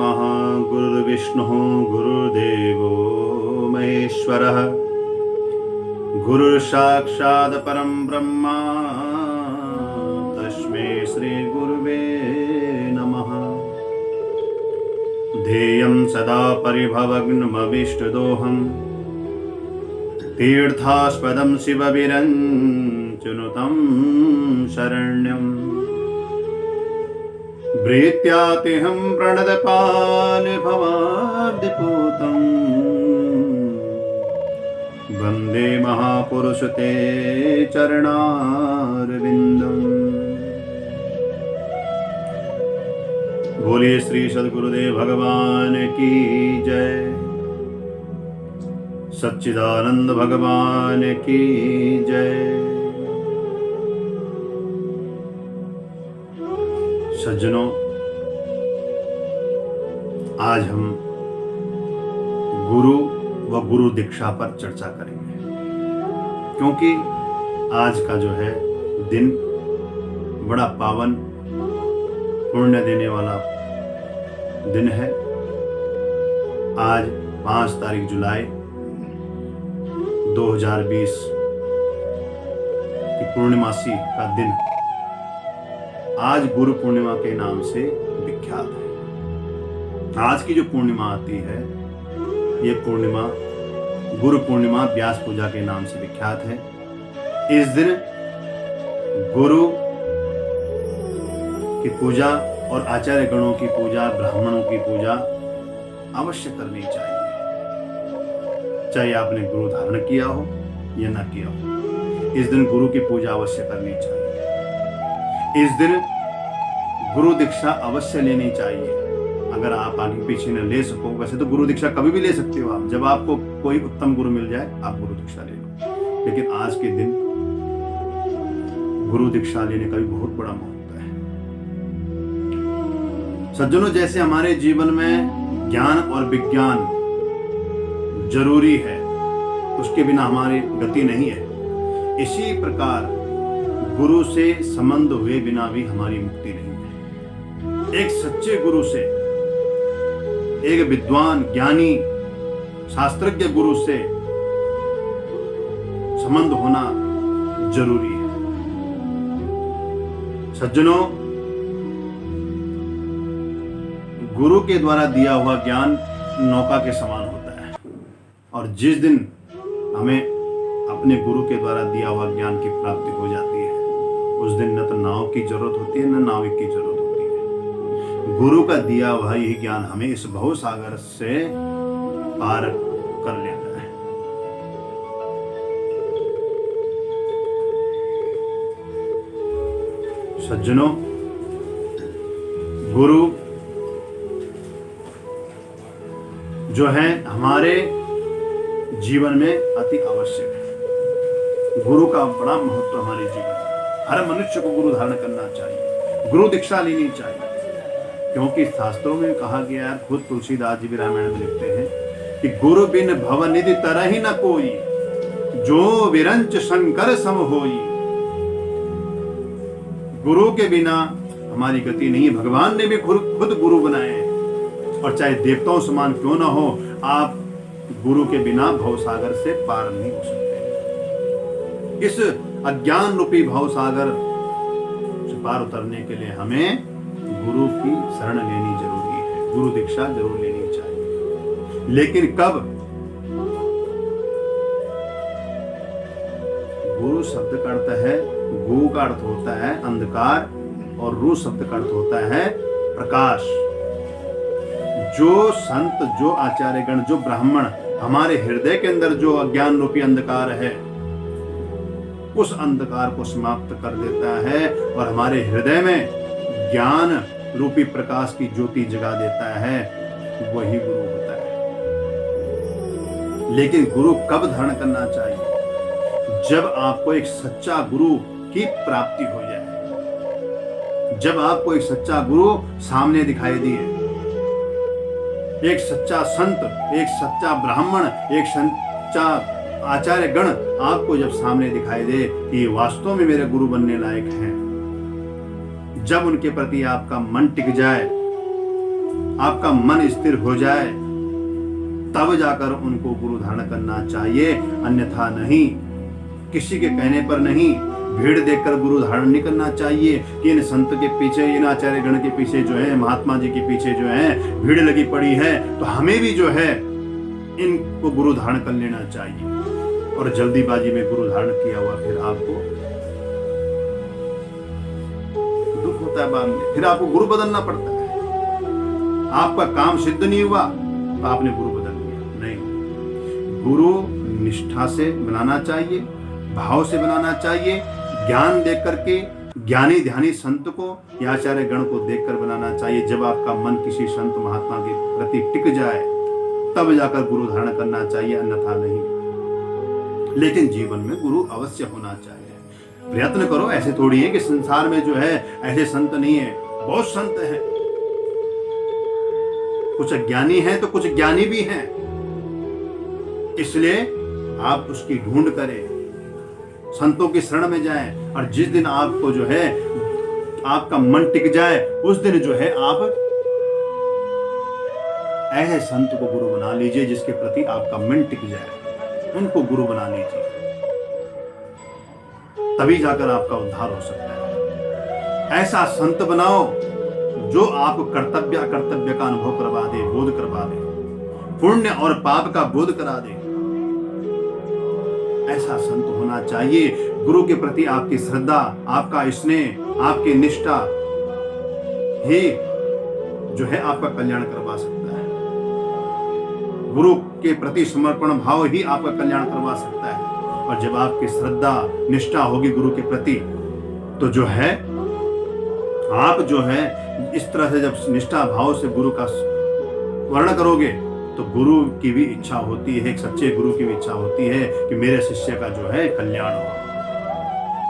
नमः। गुरुर्विष्णुः गुरुर्देवो महेश्वरः, गुरुर्साक्षात् परं ब्रह्म, तस्मै श्री गुरुवे नमः। ध्येयं सदा परिभवग्नमभीष्टदोहं, तीर्थास्पदं शिवविरञ्चनुतं शरण्यम्। भृत्यातिहं प्रणतपालभवाब्धिपूतं, वन्दे महापुरुष ते चरणारविन्दम्। बोलिए श्री सद्गुरुदेव भगवान की जय, सच्चिदानंद भगवान की जय। सज्जनों, आज हम गुरु व गुरु दीक्षा पर चर्चा करेंगे, क्योंकि आज का जो है दिन बड़ा पावन पुण्य देने वाला दिन है। आज 5 तारीख जुलाई 2020 की पूर्णिमासी का दिन आज गुरु पूर्णिमा के नाम से विख्यात है। आज की जो पूर्णिमा आती है, ये पूर्णिमा गुरु पूर्णिमा व्यास पूजा के नाम से विख्यात है। इस दिन गुरु की पूजा और आचार्य गणों की पूजा, ब्राह्मणों की पूजा अवश्य करनी चाहिए, चाहे आपने गुरु धारण किया हो या न किया हो। इस दिन गुरु की पूजा अवश्य करनी चाहिए। इस दिन गुरु दीक्षा अवश्य लेनी चाहिए। अगर आप आगे पीछे न ले सको, वैसे तो गुरु दीक्षा कभी भी ले सकते हो आप, जब आपको कोई उत्तम गुरु मिल जाए आप गुरु दीक्षा ले लो। लेकिन आज के दिन गुरु दीक्षा लेने का भी बहुत बड़ा महत्व है। सज्जनों, जैसे हमारे जीवन में ज्ञान और विज्ञान जरूरी है, उसके बिना हमारी गति नहीं है, इसी प्रकार गुरु से संबंध हुए बिना भी हमारी मुक्ति नहीं है। एक सच्चे गुरु से, एक विद्वान ज्ञानी शास्त्रज्ञ गुरु से संबंध होना जरूरी है। सज्जनों, गुरु के द्वारा दिया हुआ ज्ञान नौका के समान होता है, और जिस दिन हमें अपने गुरु के द्वारा दिया हुआ ज्ञान की प्राप्ति हो जाती है, उस दिन न तो नाव की जरूरत होती है, न नाविक की जरूरत होती है। गुरु का दिया हुआ यही ज्ञान हमें इस भव सागर से पार कर लेता है। सज्जनों, गुरु जो है हमारे जीवन में अति आवश्यक है। गुरु का बड़ा महत्व हमारे जीवन में। हर मनुष्य को गुरु धारण करना चाहिए, गुरु दीक्षा लेनी चाहिए, क्योंकि शास्त्रों में कहा गया है, खुद तुलसीदास जी भी रामायण में लिखते हैं कि गुरु बिन भवनिधि तरहि न कोई, जो विरंच शंकर सम होई। गुरु के बिना हमारी गति नहीं है। भगवान ने भी खुद गुरु बनाए हैं, और चाहे देवताओं समान क्यों ना हो, आप गुरु के बिना भवसागर से पार नहीं हो सकते। इस अज्ञान रूपी भवसागर से पार उतरने के लिए हमें गुरु की शरण लेनी जरूरी है, गुरु दीक्षा जरूर लेनी चाहिए। लेकिन कब? गुरु शब्द का अर्थ है, गु का अर्थ होता है अंधकार, और रू शब्द का अर्थ होता है प्रकाश। जो संत, जो आचार्यगण, जो ब्राह्मण हमारे हृदय के अंदर जो अज्ञान रूपी अंधकार है, उस अंधकार को समाप्त कर देता है और हमारे हृदय में ज्ञान रूपी प्रकाश की ज्योति जगा देता है, वही गुरु होता है। लेकिन गुरु कब धारण करना चाहिए? जब आपको एक सच्चा गुरु की प्राप्ति हो जाए, जब आपको एक सच्चा गुरु सामने दिखाई दिए, एक सच्चा संत, एक सच्चा ब्राह्मण, एक सच्चा आचार्य गण आपको जब सामने दिखाई दे कि वास्तव में मेरे गुरु बनने लायक हैं, जब उनके प्रति आपका मन टिक जाए, आपका मन स्थिर हो जाए, तब जाकर उनको गुरु धारण करना चाहिए, अन्यथा नहीं। किसी के कहने पर नहीं, भीड़ देखकर गुरु धारण नहीं करना चाहिए कि इन संत के पीछे, इन आचार्य गण के पीछे जो है, महात्मा जी के पीछे जो है भीड़ लगी पड़ी है, तो हमें भी जो है इनको गुरु धारण कर लेना चाहिए। और जल्दीबाजी में गुरु धारण किया हुआ फिर आपको दुख होता है बाद में, फिर आपको गुरु बदलना पड़ता है। आपका काम सिद्ध नहीं हुआ तो आपने गुरु बदल लिया, नहीं। गुरु निष्ठा से बनाना चाहिए, भाव से बनाना चाहिए, ज्ञान देख करके, ज्ञानी ध्यानी संत को या आचार्य गण को देखकर बनाना चाहिए। जब आपका मन किसी संत महात्मा के प्रति टिक जाए, तब जाकर गुरु धारण करना चाहिए, अन्यथा नहीं। लेकिन जीवन में गुरु अवश्य होना चाहिए। प्रयत्न करो, ऐसे थोड़ी है कि संसार में जो है ऐसे संत नहीं है, बहुत संत हैं। कुछ अज्ञानी हैं तो कुछ ज्ञानी भी हैं, इसलिए आप उसकी ढूंढ करें, संतों की शरण में जाएं, और जिस दिन आपको जो है आपका मन टिक जाए, उस दिन जो है आप ऐसे संत को गुरु बना लीजिए जिसके प्रति आपका मन टिक जाए, उनको गुरु बना लीजिए, तभी जाकर आपका उद्धार हो सकता है। ऐसा संत बनाओ जो आपको कर्तव्य का अनुभव करवा दे, बोध करवा दे, पुण्य और पाप का बोध करा दे। ऐसा संत होना चाहिए। गुरु के प्रति आपकी श्रद्धा, आपका स्नेह, आपकी निष्ठा ही जो है आपका कल्याण करवा सकता है। गुरु के प्रति समर्पण भाव ही आपका कल्याण करवा सकता है। और जब आपकी श्रद्धा निष्ठा होगी गुरु के प्रति, तो जो है आप जो है इस तरह से जब निष्ठा भाव से गुरु का वर्ण करोगे, तो गुरु की भी इच्छा होती है, एक सच्चे गुरु की भी इच्छा होती है कि मेरे शिष्य का जो है कल्याण हो,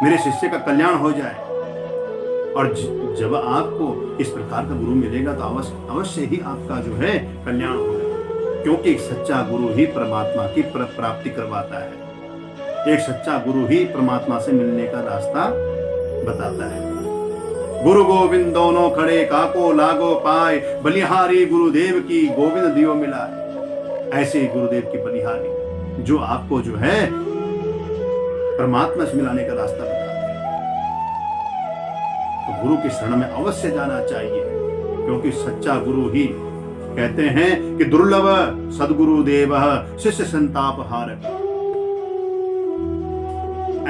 मेरे शिष्य का कल्याण हो जाए। और जब आपको इस प्रकार का गुरु मिलेगा तो अवश्य ही आपका जो है कल्याण होगा, क्योंकि एक सच्चा गुरु ही परमात्मा की प्राप्ति करवाता है। एक सच्चा गुरु ही परमात्मा से मिलने का रास्ता बताता है। गुरु गोविंद दोनों खड़े, काको लागो पाए, बलिहारी गुरुदेव की गोविंद दियो मिलाए। ऐसे गुरुदेव की बलिहारी जो आपको जो है परमात्मा से मिलाने का रास्ता बताते हैं। तो गुरु की शरण में अवश्य जाना चाहिए, क्योंकि सच्चा गुरु ही कहते हैं कि दुर्लभ सद्गुरु देव शिष्य संताप हारक।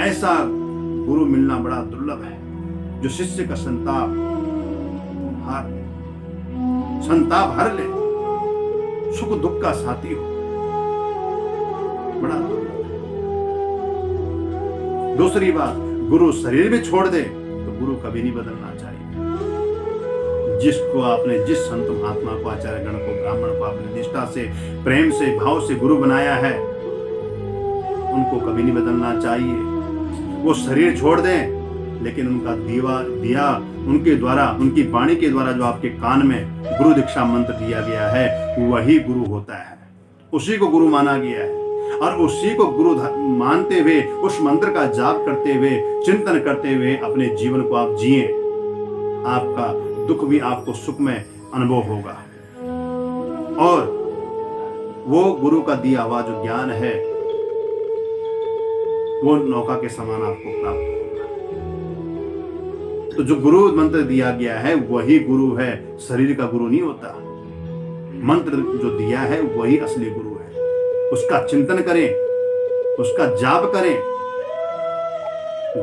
ऐसा गुरु मिलना बड़ा दुर्लभ है जो शिष्य का संताप हर ले, सुख दुख का साथी हो, बड़ा दुर्लभ है। दूसरी बात, गुरु शरीर भी छोड़ दे तो गुरु कभी नहीं बदलना चाहिए। जिसको आपने, जिस संत महात्मा को, आचार्य गण को, ब्राह्मण को आपने निष्ठा से, प्रेम से, भाव से गुरु बनाया है, उनको कभी नहीं बदलना चाहिए। वो शरीर छोड़ दें, लेकिन उनका दिया उनके द्वारा, उनकी वाणी के द्वारा जो आपके कान में गुरु दीक्षा मंत्र दिया गया है, वही गुरु होता है। उसी को गुरु माना गया है, और उसी को गुरु मानते हुए, उस मंत्र का जाप करते हुए, चिंतन करते हुए अपने जीवन को आप जिए। आपका दुख भी आपको सुख में अनुभव होगा, और वो गुरु का दिया हुआ जो ज्ञान है वो नौका के समान आपको प्राप्त होगा। तो जो गुरु मंत्र दिया गया है वही गुरु है, शरीर का गुरु नहीं होता। मंत्र जो दिया है वही असली गुरु है। उसका चिंतन करें, उसका जाप करें,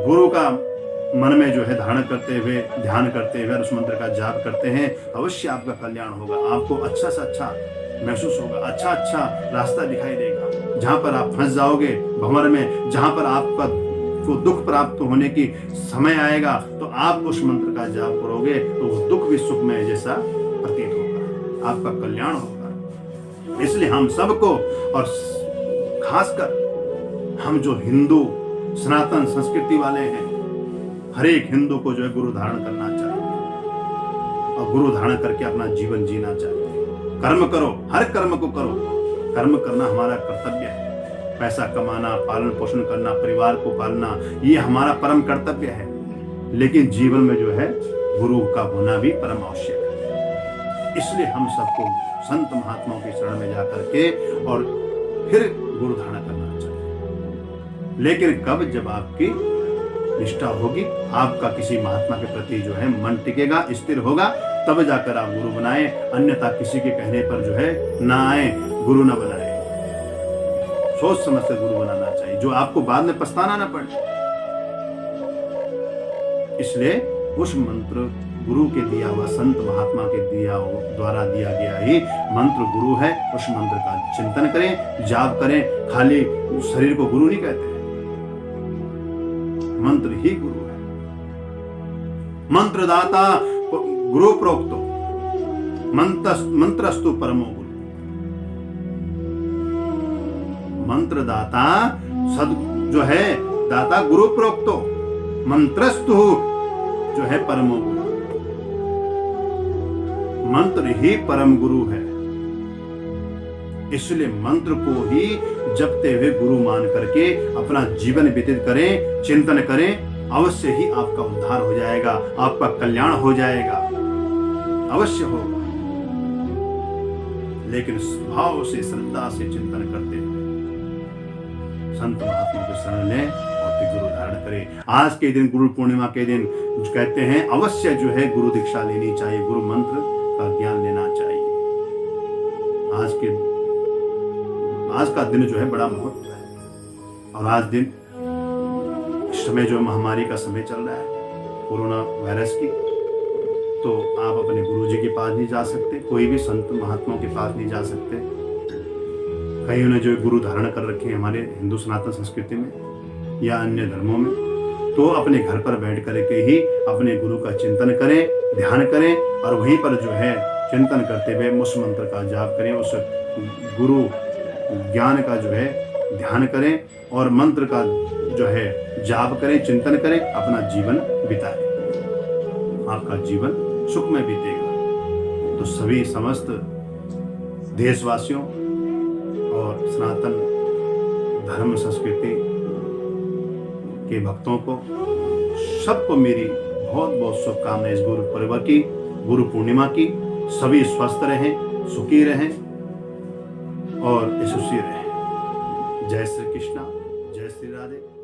गुरु का मन में जो है धारण करते हुए, ध्यान करते हुए उस मंत्र का जाप करते हैं, अवश्य आपका कल्याण होगा। आपको अच्छा से अच्छा महसूस होगा, अच्छा रास्ता दिखाई देगा। जहां पर आप फंस जाओगे भंवर में, जहां पर आपका को दुख प्राप्त होने की समय आएगा, तो आप उस मंत्र का जाप करोगे तो वो दुख भी सुख में जैसा प्रतीत होगा, आपका कल्याण होगा। इसलिए हम सबको, और खासकर हम जो हिंदू सनातन संस्कृति वाले हैं, हर एक हिंदू को जो है गुरु धारण करना चाहिए, और गुरु धारण करके अपना जीवन जीना चाहिए। कर्म करो, हर कर्म को करो। कर्म करना हमारा कर्तव्य है। पैसा कमाना, पालन पोषण करना, परिवार को पालना, ये हमारा परम कर्तव्य है। लेकिन जीवन में जो है गुरु का होना भी परम आवश्यक है। इसलिए हम सबको संत महात्माओं के शरण में जाकर के और फिर गुरु धारणा करना चाहिए। लेकिन कब? जब आपकी निष्ठा होगी, आपका किसी महात्मा के प्रति जो है मन टिकेगा, स्थिर होगा, तब जाकर आप गुरु बनाए। अन्यथा किसी के कहने पर जो है ना आए, गुरु ना बनाए। सोच समझ कर गुरु बनाना चाहिए, जो आपको बाद में पछताना ना पड़े। इसलिए उस मंत्र गुरु के दिया हुआ, संत महात्मा के द्वारा दिया गया ही मंत्र गुरु है। उस मंत्र का चिंतन करें, जाप करें। खाली शरीर को गुरु नहीं कहते, मंत्र ही गुरु है। मंत्रदाता गुरु प्रोक्तो मंत्रस्तु परमो गुरु। मंत्रदाता सद जो है दाता गुरु प्रोक्तो, मंत्रस्तु जो है परमो गुरु। मंत्र ही परम गुरु है। इसलिए मंत्र को ही जपते हुए गुरु मान करके अपना जीवन व्यतीत करें, चिंतन करें। अवश्य ही आपका उद्धार हो जाएगा, आपका कल्याण हो जाएगा, अवश्य होगा। लेकिन भाव से, श्रद्धा से चिंतन करते हुए संत महात्मा को शरण लें और फिर गुरु धारण करें। आज के दिन, गुरु पूर्णिमा के दिन कहते हैं अवश्य जो है गुरु दीक्षा लेनी चाहिए, गुरु मंत्र का ज्ञान लेना चाहिए। आज का दिन जो है बड़ा महत्व है। और आज दिन, इस समय जो महामारी का समय चल रहा है कोरोना वायरस की, तो आप अपने गुरुजी के पास नहीं जा सकते, कोई भी संत महात्माओं के पास नहीं जा सकते। कई उन्हें जो गुरु धारण कर रखे हैं हमारे हिंदू सनातन संस्कृति में या अन्य धर्मों में, तो अपने घर पर बैठ करके ही अपने गुरु का चिंतन करें, ध्यान करें और वहीं पर जो है चिंतन करते हुए उस मंत्र का जाप करें, उस गुरु ज्ञान का जो है ध्यान करें और मंत्र का जो है जाप करें, चिंतन करें, अपना जीवन बिताएं। आपका जीवन सुख में बीतेगा। तो सभी समस्त देशवासियों और सनातन धर्म संस्कृति के भक्तों को, सबको मेरी बहुत बहुत शुभकामनाएं इस गुरु पर्व की, गुरु पूर्णिमा की। सभी स्वस्थ रहें, सुखी रहें और यशस्वी रहें। जय श्री कृष्णा, जय श्री राधे।